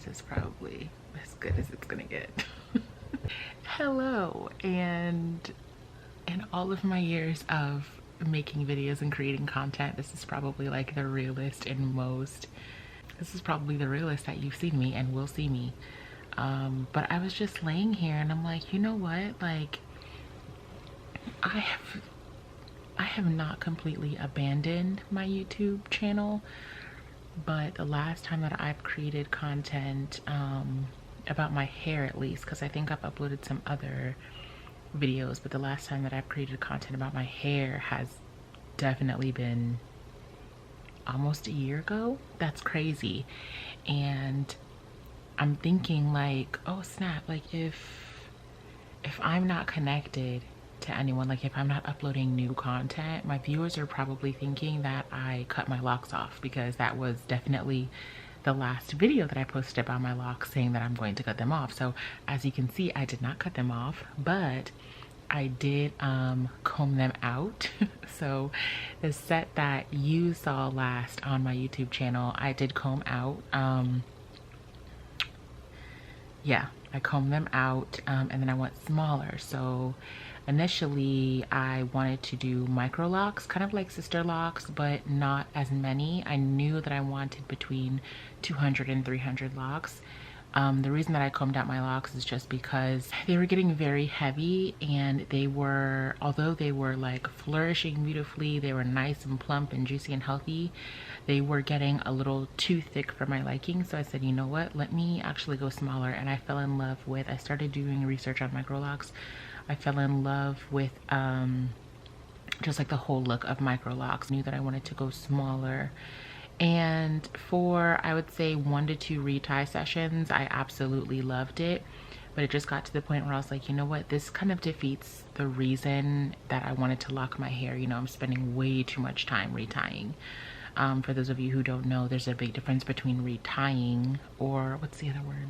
This is probably as good as it's gonna get. Hello, and in all of my years of making videos and creating content, this is probably like the realest and most, this is probably the realest that you've seen me and will see me. But I was just laying here and I'm like, you know what? Like, I have not completely abandoned my YouTube channel, but the last time that I've created content about my hair, at least, because I think I've uploaded some other videos, but the last time that I've created content about my hair has definitely been almost a year ago. That's crazy. And I'm thinking like, oh snap, like if I'm not connected to anyone, like if I'm not uploading new content, my viewers are probably thinking that I cut my locks off, because that was definitely the last video that I posted about my locks, saying that I'm going to cut them off. So as you can see, I did not cut them off, but I did comb them out. So the set that you saw last on my YouTube channel, I did comb out. Yeah, I combed them out, and then I went smaller. So initially I wanted to do micro locks, kind of like sister locks, but not as many. I knew that I wanted between 200 and 300 locks. The reason that I combed out my locks is just because they were getting very heavy, and they were, although they were like flourishing beautifully, they were nice and plump and juicy and healthy, they were getting a little too thick for my liking. So I said, you know what, let me actually go smaller. And I fell in love with, I started doing research on Microlocs. I fell in love with just like the whole look of Microlocs. Knew that I wanted to go smaller. And for, I would say, 1 to 2 retie sessions, I absolutely loved it. But it just got to the point where I was like, you know what, this kind of defeats the reason that I wanted to lock my hair. You know, I'm spending way too much time retying. For those of you who don't know, there's a big difference between retying, or what's the other word?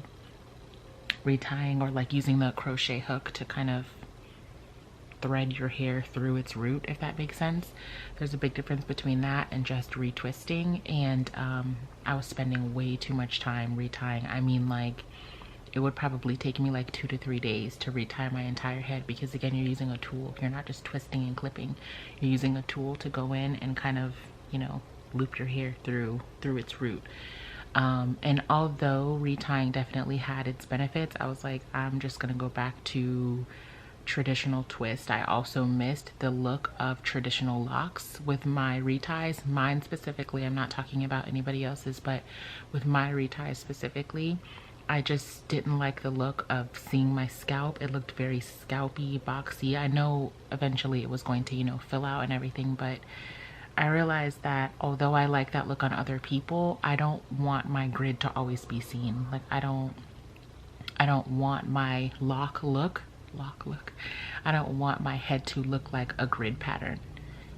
Retying, or like using the crochet hook to kind of thread your hair through its root, if that makes sense. There's a big difference between that and just retwisting. And I was spending way too much time retying. I mean, like, it would probably take me like 2 to 3 days to retie my entire head, because again, you're using a tool. You're not just twisting and clipping. You're using a tool to go in and kind of, you know, loop your hair through its root. And although retying definitely had its benefits, I was like, I'm just gonna go back to traditional twist. I also missed the look of traditional locks with my reties. Mine specifically, I'm not talking about anybody else's, but with my reties specifically, I just didn't like the look of seeing my scalp. It looked very scalpy, boxy. I know eventually it was going to, you know, fill out and everything, but I realized that although I like that look on other people, I don't want my grid to always be seen. Like, I don't want my lock look. I don't want my head to look like a grid pattern.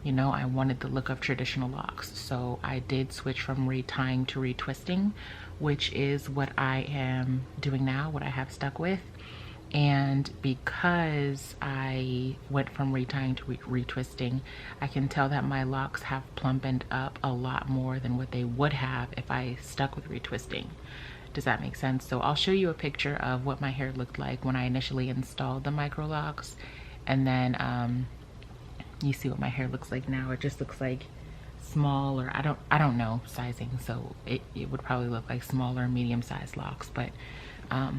You know, I wanted the look of traditional locks. So I did switch from retying to retwisting, which is what I am doing now, what I have stuck with. And because I went from retying to retwisting, I can tell that my locks have plumpened up a lot more than what they would have if I stuck with retwisting. Does that make sense? So I'll show you a picture of what my hair looked like when I initially installed the Microlocs, and then you see what my hair looks like now. It just looks like small, or I don't know sizing, so it would probably look like small or medium-sized locks. But I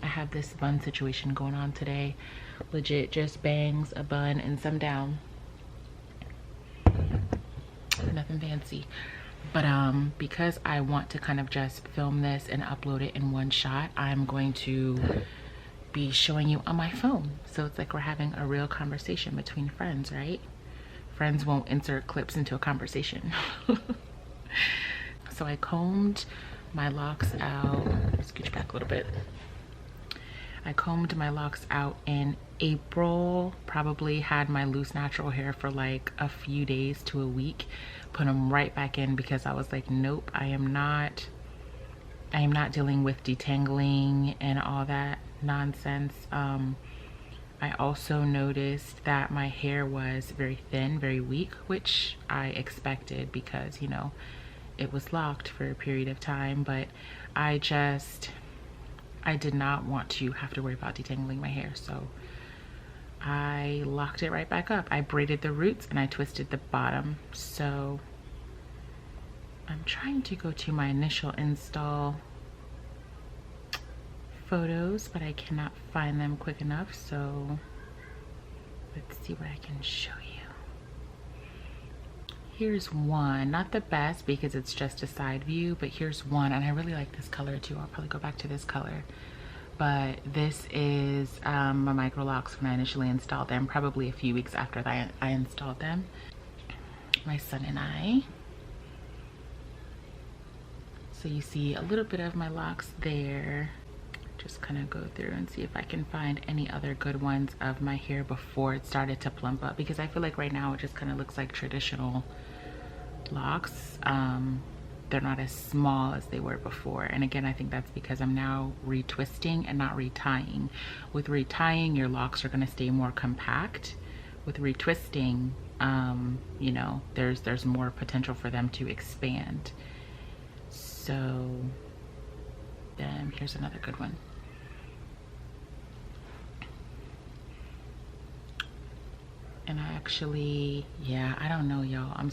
have this bun situation going on today. Legit just bangs, a bun, and some down. Nothing fancy. But because I want to kind of just film this and upload it in one shot, I'm going to be showing you on my phone. So it's like we're having a real conversation between friends, right? Friends won't insert clips into a conversation. So I combed my locks out. Scooch back a little bit. I combed my locks out in April. Probably had my loose natural hair for like a few days to a week. Put them right back in because I was like, nope, I am not dealing with detangling and all that nonsense. I also noticed that my hair was very thin, very weak, which I expected because, you know, it was locked for a period of time. But I just I did not want to have to worry about detangling my hair, so I locked it right back up. I braided the roots and I twisted the bottom. So I'm trying to go to my initial install photos, but I cannot find them quick enough, so let's see what I can show you. Here's one, not the best because it's just a side view, but here's one, and I really like this color too. I'll probably go back to this color. But this is my Microlocs when I initially installed them, probably a few weeks after that I installed them. My son and I. So you see a little bit of my locks there. Just kind of go through and see if I can find any other good ones of my hair before it started to plump up, because I feel like right now it just kind of looks like traditional locks. They're not as small as they were before, and again I think that's because I'm now retwisting and not retying. With retying, your locks are going to stay more compact. With retwisting, you know, there's more potential for them to expand. So then here's another good one. And I actually, yeah, I don't know, y'all. I'm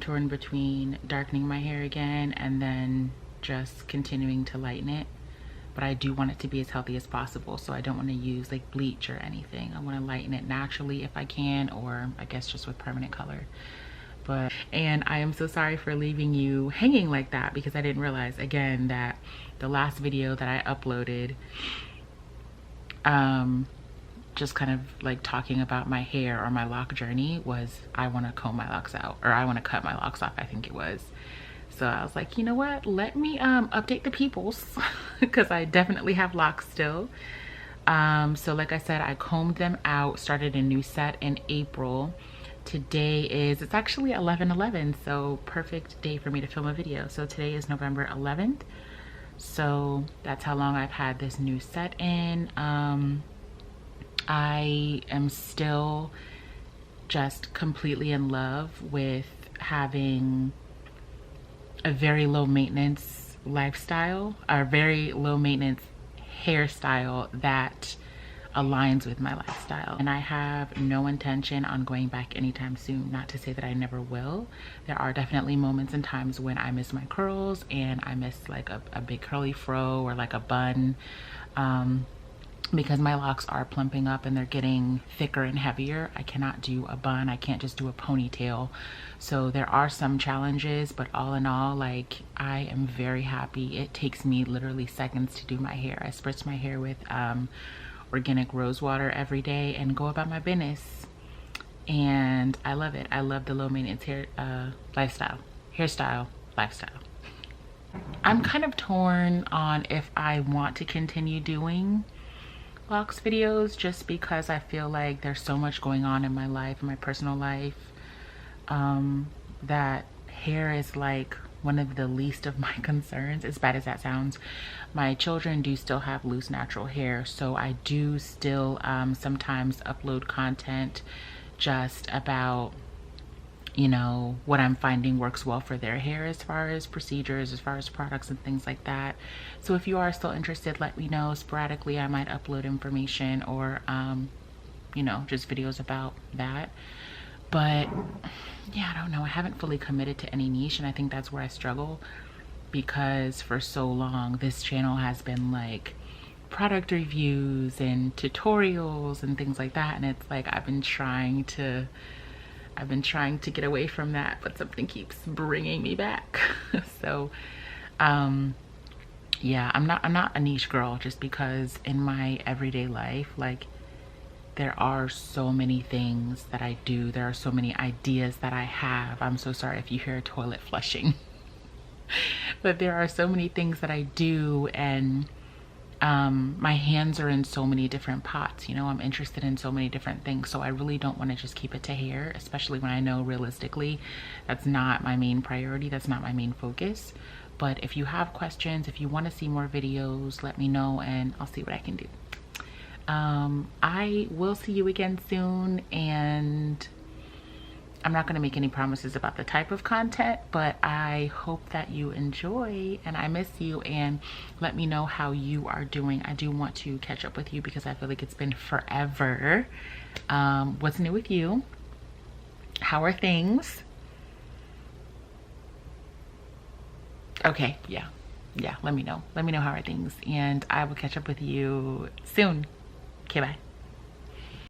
torn between darkening my hair again and then just continuing to lighten it. But I do want it to be as healthy as possible, so I don't want to use like bleach or anything. I want to lighten it naturally if I can, or I guess just with permanent color. And I am so sorry for leaving you hanging like that, because I didn't realize, again, that the last video that I uploaded, just kind of like talking about my hair or my lock journey, was I want to comb my locks out, or I want to cut my locks off, I think it was. So I was like, you know what, let me update the peoples because I definitely have locks still. So like I said, I combed them out, started a new set in April. Today is, it's actually 11/11, so perfect day for me to film a video. So today is November 11th. So that's how long I've had this new set in. I am still just completely in love with having a very low maintenance lifestyle, or very low maintenance hairstyle that aligns with my lifestyle. And I have no intention on going back anytime soon. Not to say that I never will. There are definitely moments and times when I miss my curls and I miss like a big curly fro or like a bun, because my locks are plumping up and they're getting thicker and heavier. I cannot do a bun, I can't just do a ponytail. So there are some challenges, but all in all, like, I am very happy. It takes me literally seconds to do my hair. I spritz my hair with organic rose water every day and go about my business, and I love it. I love the low maintenance hairstyle lifestyle. I'm kind of torn on if I want to continue doing Locs videos, just because I feel like there's so much going on in my life, in my personal life, that hair is like one of the least of my concerns, as bad as that sounds. My children do still have loose natural hair, so I do still sometimes upload content just about, you know, what I'm finding works well for their hair as far as procedures, as far as products and things like that. So if you are still interested, let me know. Sporadically I might upload information, or you know, just videos about that. But yeah, I don't know, I haven't fully committed to any niche, and I think that's where I struggle, because for so long this channel has been like product reviews and tutorials and things like that, and it's like I've been trying to get away from that, but something keeps bringing me back. So yeah, I'm not a niche girl, just because in my everyday life, like, there are so many things that I do. There are so many ideas that I have. I'm so sorry if you hear a toilet flushing. But there are so many things that I do, and my hands are in so many different pots. You know, I'm interested in so many different things. So I really don't want to just keep it to hair, especially when I know realistically that's not my main priority. That's not my main focus. But if you have questions, if you want to see more videos, let me know and I'll see what I can do. I will see you again soon, and I'm not going to make any promises about the type of content, but I hope that you enjoy, and I miss you, and let me know how you are doing. I do want to catch up with you because I feel like it's been forever. What's new with you? How are things? Okay, yeah, let me know how are things, and I will catch up with you soon. Okay, bye.